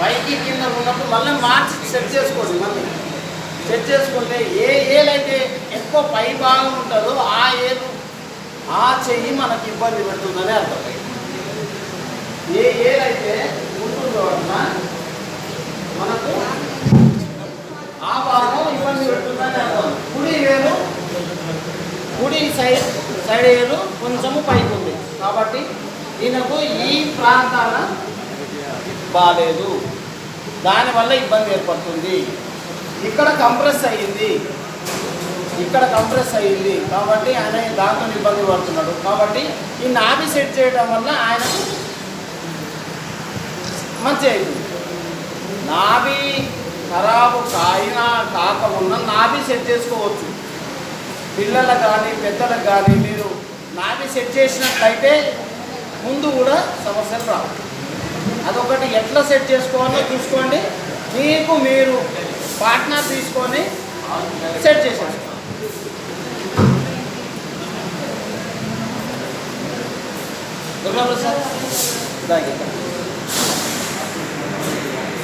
పైకి కింద ఉన్నప్పుడు మళ్ళీ మార్చి సెట్ చేసుకోండి. మళ్ళీ సెట్ చేసుకుంటే ఏ ఏలైతే ఎక్కువ పై భాగం ఉంటుందో ఆ ఏలు ఆ చెయ్యి మనకి ఇబ్బంది పెడుతుందని అర్థం. ఏ ఏలైతే ఉంటుందో అట్లా మనకు ఆ భాగం ఇబ్బంది పెడుతుందని అర్థం. కుడి వేలు కుడి సైడ్ ఏలు కొంచెము పైకి ఉంది కాబట్టి ఈయనకు ఈ ప్రాంతాన బాగాలేదు, దానివల్ల ఇబ్బంది ఏర్పడుతుంది. ఇక్కడ కంప్రెస్ అయ్యింది, ఇక్కడ కంప్రెస్ అయ్యింది కాబట్టి ఆయన దాంతో ఇబ్బంది పడుతున్నాడు. కాబట్టి ఈ నాభి సెట్ చేయడం వల్ల ఆయనకు మంచి అవుతుంది. నాభి ఖరాబు కాయినా కాకుండా నాభి సెట్ చేసుకోవచ్చు. పిల్లలకు కానీ పెద్దలకు కానీ మీరు నాభి సెట్ చేసినట్లయితే ముందు కూడా సమస్యలు రావు. అదొకటి ఎట్లా సెట్ చేసుకోవాలో చూసుకోండి. మీకు మీరు పార్ట్నర్ తీసుకొని సెట్ చేసేసుకోండి. దుర్గాప్రసాద్